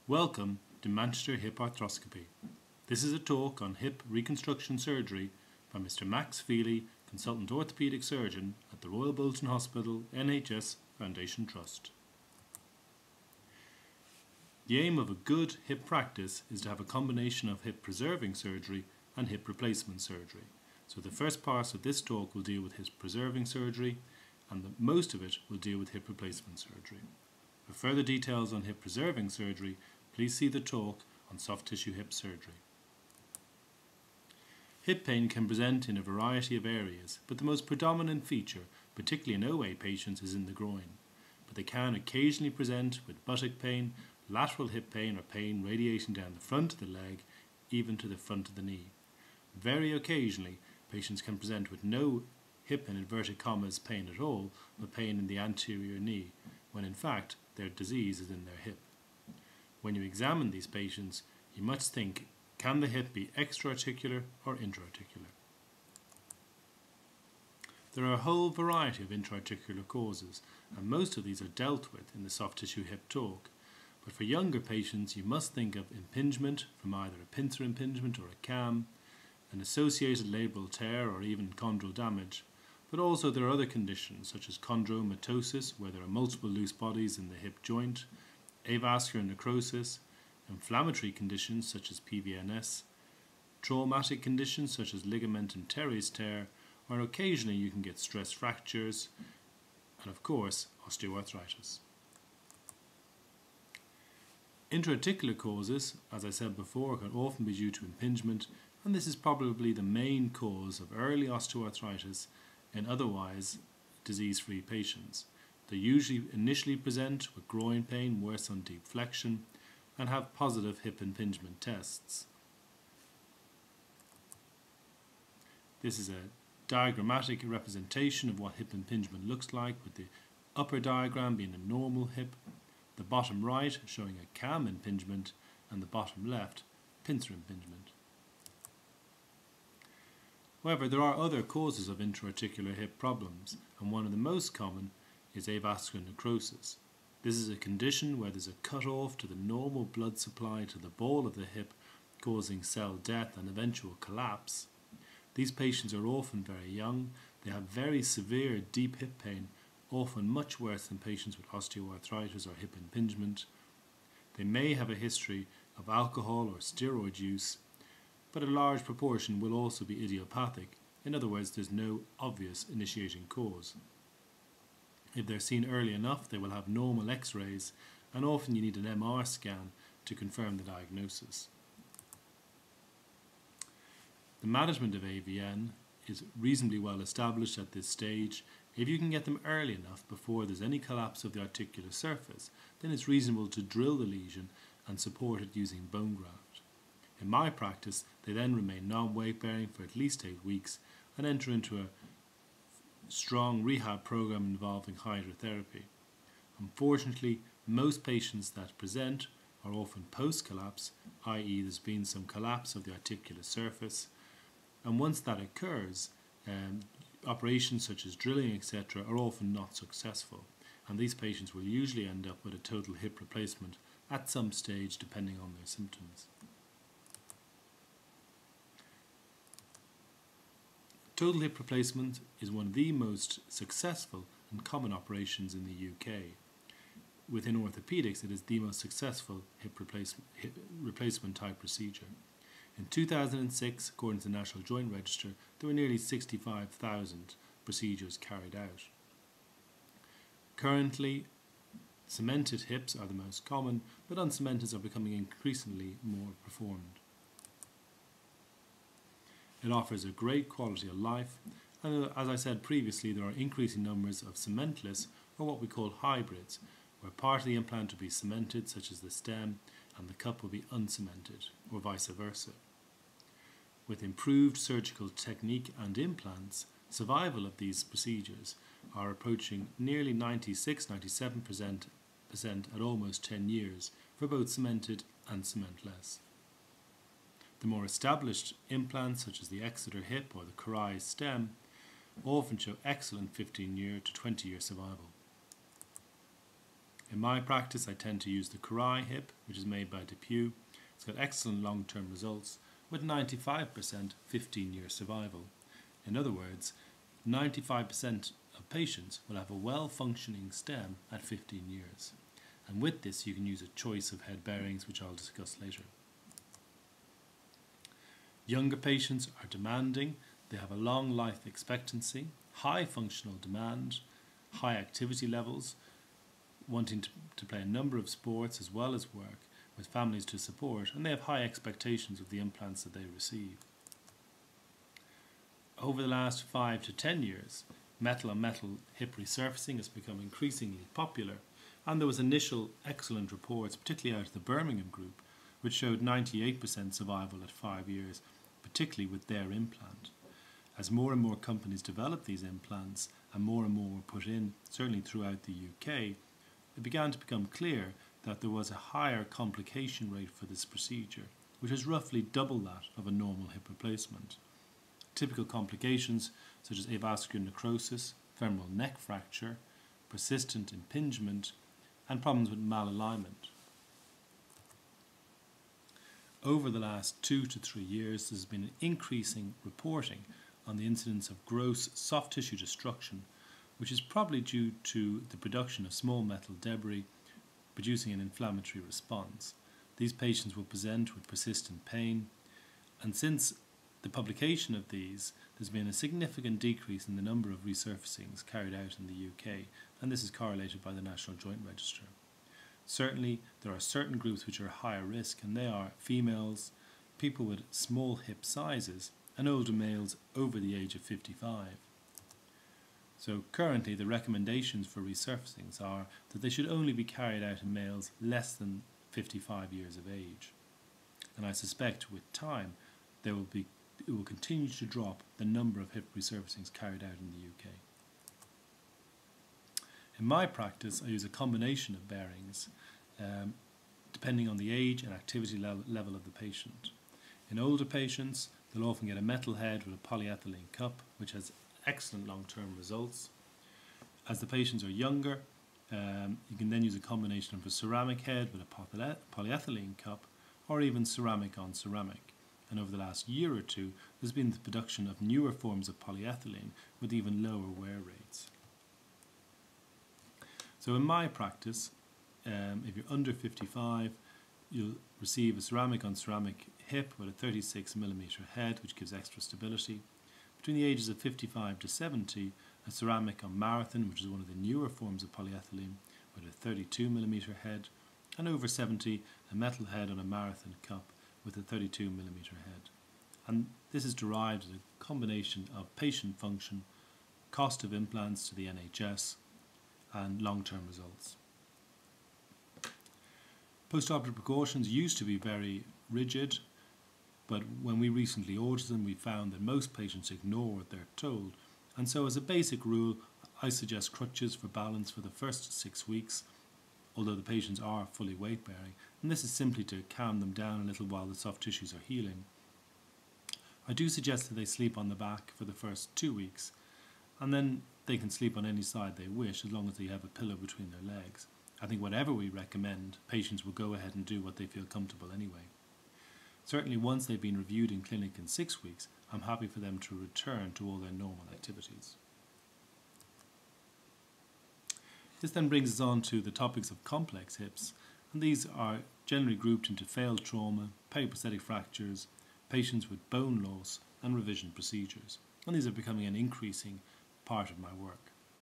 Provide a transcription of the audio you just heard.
Welcome to Manchester Hip Arthroscopy. This is a talk on hip reconstruction surgery by Mr. Max Feely, Consultant Orthopaedic Surgeon at the Royal Bolton Hospital NHS Foundation Trust. The aim of a good hip practice is to have a combination of hip preserving surgery and hip replacement surgery. So the first part of this talk will deal with hip preserving surgery and most of it will deal with hip replacement surgery. For further details on hip preserving surgery, please see the talk on soft tissue hip surgery. Hip pain can present in a variety of areas, but the most predominant feature, particularly in OA patients, is in the groin. But they can occasionally present with buttock pain, lateral hip pain or pain radiating down the front of the leg, even to the front of the knee. Very occasionally, patients can present with no hip in inverted commas pain at all, but pain in the anterior knee, when in fact their disease is in their hip. When you examine these patients, you must think, can the hip be extra-articular or intra-articular? There are a whole variety of intra-articular causes, and most of these are dealt with in the soft tissue hip talk. But for younger patients, you must think of impingement from either a pincer impingement or a CAM, an associated labral tear or even chondral damage. But also there are other conditions such as chondromatosis, where there are multiple loose bodies in the hip joint, avascular necrosis, inflammatory conditions such as PVNS, traumatic conditions such as ligamentum teres tear, or occasionally you can get stress fractures, and of course osteoarthritis. Intra-articular causes, as I said before, can often be due to impingement, and this is probably the main cause of early osteoarthritis in otherwise disease-free patients. They usually initially present with groin pain worse on deep flexion and have positive hip impingement tests. This is a diagrammatic representation of what hip impingement looks like, with the upper diagram being a normal hip, the bottom right showing a CAM impingement, and the bottom left pincer impingement. However, there are other causes of intra-articular hip problems, and one of the most common is avascular necrosis. This is a condition where there's a cut-off to the normal blood supply to the ball of the hip, causing cell death and eventual collapse. These patients are often very young. They have very severe deep hip pain, often much worse than patients with osteoarthritis or hip impingement. They may have a history of alcohol or steroid use, but a large proportion will also be idiopathic. In other words, there's no obvious initiating cause. If they're seen early enough, they will have normal x-rays, and often you need an MR scan to confirm the diagnosis. The management of AVN is reasonably well established at this stage. If you can get them early enough before there's any collapse of the articular surface, then it's reasonable to drill the lesion and support it using bone graft. In my practice, they then remain non-weight bearing for at least 8 weeks and enter into a strong rehab program involving hydrotherapy. Unfortunately, most patients that present are often post-collapse, i.e. there's been some collapse of the articular surface, and once that occurs, operations such as drilling etc. are often not successful, and these patients will usually end up with a total hip replacement at some stage depending on their symptoms. Total hip replacement is one of the most successful and common operations in the UK. Within orthopaedics, it is the most successful hip replacement type procedure. In 2006, according to the National Joint Register, there were nearly 65,000 procedures carried out. Currently, cemented hips are the most common, but uncemented are becoming increasingly more performed. It offers a great quality of life, and as I said previously, there are increasing numbers of cementless, or what we call hybrids, where part of the implant will be cemented, such as the stem, and the cup will be uncemented, or vice versa. With improved surgical technique and implants, survival of these procedures are approaching nearly 96–97% at almost 10 years for both cemented and cementless. The more established implants such as the Exeter hip or the Karai stem often show excellent 15-year to 20-year survival. In my practice, I tend to use the Karai hip, which is made by DePuy. It's got excellent long-term results with 95% 15-year survival. In other words, 95% of patients will have a well-functioning stem at 15 years. And with this, you can use a choice of head bearings, which I'll discuss later. Younger patients are demanding. They have a long life expectancy, high functional demand, high activity levels, wanting to play a number of sports as well as work, with families to support, and they have high expectations of the implants that they receive. Over the last 5 to 10 years, metal-on-metal hip resurfacing has become increasingly popular, and there was initial excellent reports, particularly out of the Birmingham group, which showed 98% survival at 5 years, particularly with their implant. As more and more companies developed these implants and more were put in, certainly throughout the UK, it began to become clear that there was a higher complication rate for this procedure, which is roughly double that of a normal hip replacement. Typical complications such as avascular necrosis, femoral neck fracture, persistent impingement, and problems with malalignment. Over the last 2 to 3 years, there's been an increasing reporting on the incidence of gross soft tissue destruction, which is probably due to the production of small metal debris producing an inflammatory response. These patients will present with persistent pain, and since the publication of these, there's been a significant decrease in the number of resurfacings carried out in the UK, and this is correlated by the National Joint Register. Certainly, there are certain groups which are higher risk, and they are females, people with small hip sizes, and older males over the age of 55. So currently the recommendations for resurfacings are that they should only be carried out in males less than 55 years of age. And I suspect with time it will continue to drop the number of hip resurfacings carried out in the UK. In my practice, I use a combination of bearings depending on the age and activity level of the patient. In older patients, they'll often get a metal head with a polyethylene cup, which has excellent long-term results. As the patients are younger, you can then use a combination of a ceramic head with a polyethylene cup, or even ceramic on ceramic. And over the last year or two, there's been the production of newer forms of polyethylene with even lower wear rates. So in my practice, if you're under 55, you'll receive a ceramic on ceramic hip with a 36mm head, which gives extra stability. Between the ages of 55 to 70, a ceramic on marathon, which is one of the newer forms of polyethylene, with a 32mm head, and over 70, a metal head on a marathon cup with a 32mm head. And this is derived as a combination of patient function, cost of implants to the NHS, and long-term results. Post-operative precautions used to be very rigid, but when we recently ordered them, we found that most patients ignore what they're told. And so as a basic rule, I suggest crutches for balance for the first 6 weeks, although the patients are fully weight-bearing. And this is simply to calm them down a little while the soft tissues are healing. I do suggest that they sleep on the back for the first 2 weeks, and then they can sleep on any side they wish as long as they have a pillow between their legs. I think whatever we recommend, patients will go ahead and do what they feel comfortable anyway. Certainly once they've been reviewed in clinic in 6 weeks, I'm happy for them to return to all their normal activities. This then brings us on to the topics of complex hips, and these are generally grouped into failed trauma, periprosthetic fractures, patients with bone loss, and revision procedures. And these are becoming an increasing part of my work.